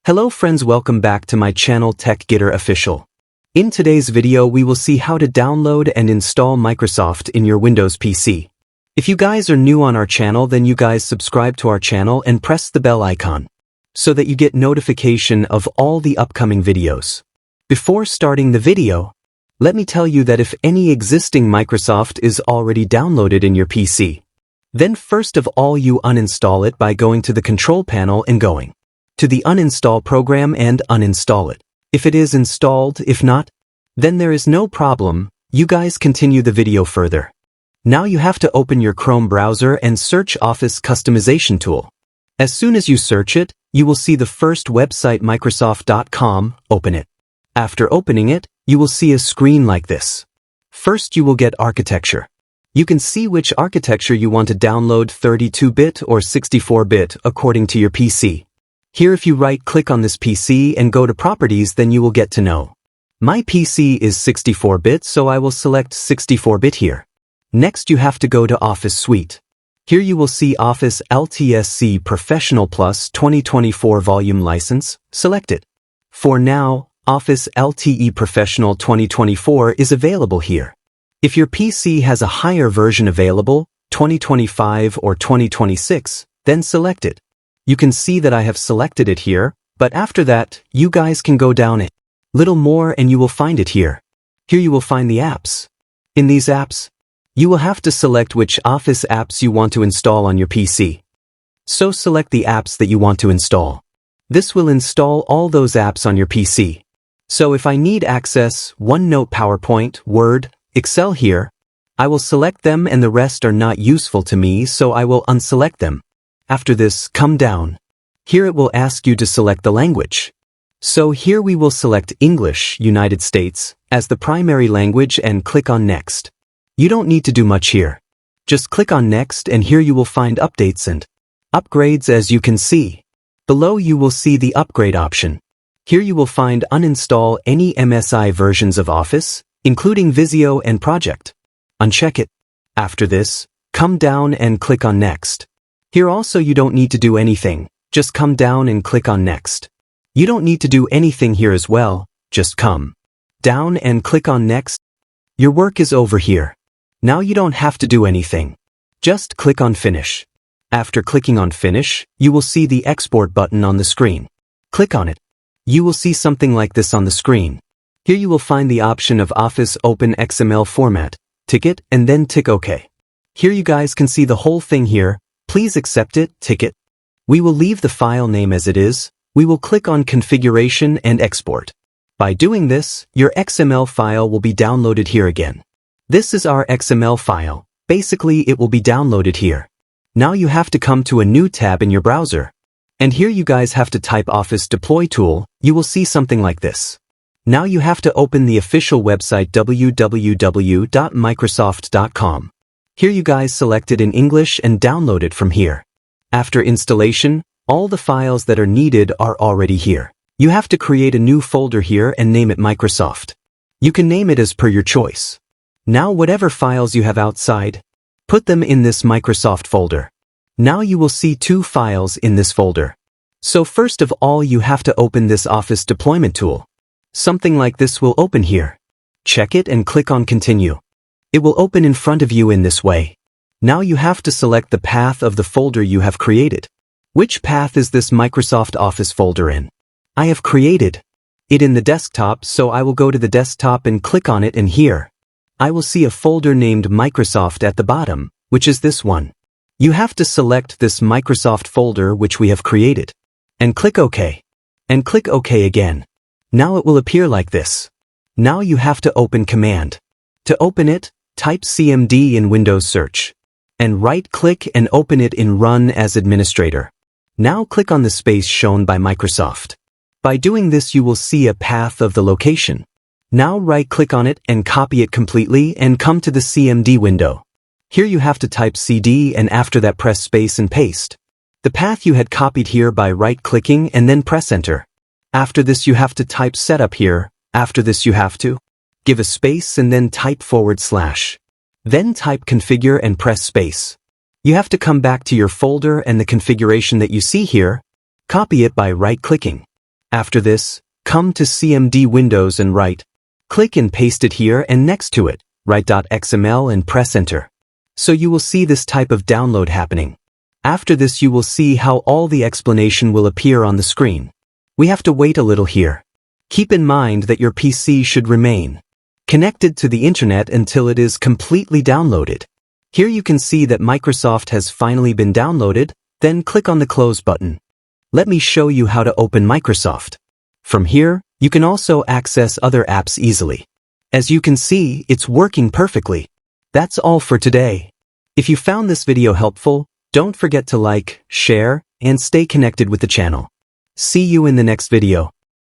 Hello friends, welcome back to my channel TechGetter Official. In today's video we will see how to download and install Microsoft in your Windows PC. If you guys are new on our channel, then you guys subscribe to our channel and press the bell icon so that you get notification of all the upcoming videos. Before starting the video, let me tell you that if any existing Microsoft is already downloaded in your PC, then first of all you uninstall it by going to the control panel and going to the uninstall program and uninstall it. If it is installed, if not, then there is no problem. You guys continue the video further. Now you have to open your Chrome browser and search Office Customization Tool. As soon as you search it, you will see the first website Microsoft.com. Open it. After opening it, you will see a screen like this. First you will get architecture. You can see which architecture you want to download, 32-bit or 64-bit according to your PC. Here if you right-click on this PC and go to Properties, then you will get to know. My PC is 64-bit, so I will select 64-bit here. Next you have to go to Office Suite. Here you will see Office LTSC Professional Plus 2024 Volume License. Select it. For now, Office LTE Professional 2024 is available here. If your PC has a higher version available, 2025 or 2026, then select it. You can see that I have selected it here, but after that, you guys can go down a little more and you will find it here. Here you will find the apps. In these apps, you will have to select which Office apps you want to install on your PC. So select the apps that you want to install. This will install all those apps on your PC. So if I need access OneNote, PowerPoint, Word, Excel here, I will select them and the rest are not useful to me, so I will unselect them. After this, come down. Here it will ask you to select the language. So here we will select English, United States, as the primary language and click on Next. You don't need to do much here. Just click on Next and here you will find updates and upgrades. As you can see. Below you will see the upgrade option. Here you will find uninstall any MSI versions of Office, including Visio and Project. Uncheck it. After this, come down and click on Next. Here also you don't need to do anything, just come down and click on Next. You don't need to do anything here as well, just come down and click on Next. Your work is over here. Now you don't have to do anything. Just click on Finish. After clicking on Finish, you will see the Export button on the screen. Click on it. You will see something like this on the screen. Here you will find the option of Office Open XML format. Tick it and then tick OK. Here you guys can see the whole thing here. Please accept it, tick it. We will leave the file name as it is. We will click on Configuration and Export. By doing this, your XML file will be downloaded here again. This is our XML file. Basically, it will be downloaded here. Now you have to come to a new tab in your browser. And here you guys have to type Office Deploy Tool. You will see something like this. Now you have to open the official website www.microsoft.com. Here you guys select it in English and download it from here. After installation, all the files that are needed are already here. You have to create a new folder here and name it Microsoft. You can name it as per your choice. Now whatever files you have outside, put them in this Microsoft folder. Now you will see two files in this folder. So first of all you have to open this Office Deployment Tool. Something like this will open here. Check it and click on Continue. It will open in front of you in this way. Now you have to select the path of the folder you have created. Which path is this Microsoft Office folder in? I have created it in the desktop, so I will go to the desktop and click on it, and here I will see a folder named Microsoft at the bottom, which is this one. You have to select this Microsoft folder which we have created. And click OK. And click OK again. Now it will appear like this. Now you have to open Command. To open it, type CMD in Windows Search. And right-click and open it in Run as Administrator. Now click on the space shown by Microsoft. By doing this you will see a path of the location. Now right-click on it and copy it completely and come to the CMD window. Here you have to type CD and after that press space and paste the path you had copied here by right-clicking and then press Enter. After this you have to type Setup here. After this you have to give a space and then type /. Then type Configure and press space. You have to come back to your folder and the configuration that you see here. Copy it by right-clicking. After this, come to CMD Windows and write. Click and paste it here, and next to it, write .xml and press enter. So you will see this type of download happening. After this you will see how all the explanation will appear on the screen. We have to wait a little here. Keep in mind that your PC should remain connected to the internet until it is completely downloaded. Here you can see that Microsoft has finally been downloaded, then click on the close button. Let me show you how to open Microsoft. From here, you can also access other apps easily. As you can see, it's working perfectly. That's all for today. If you found this video helpful, don't forget to like, share, and stay connected with the channel. See you in the next video.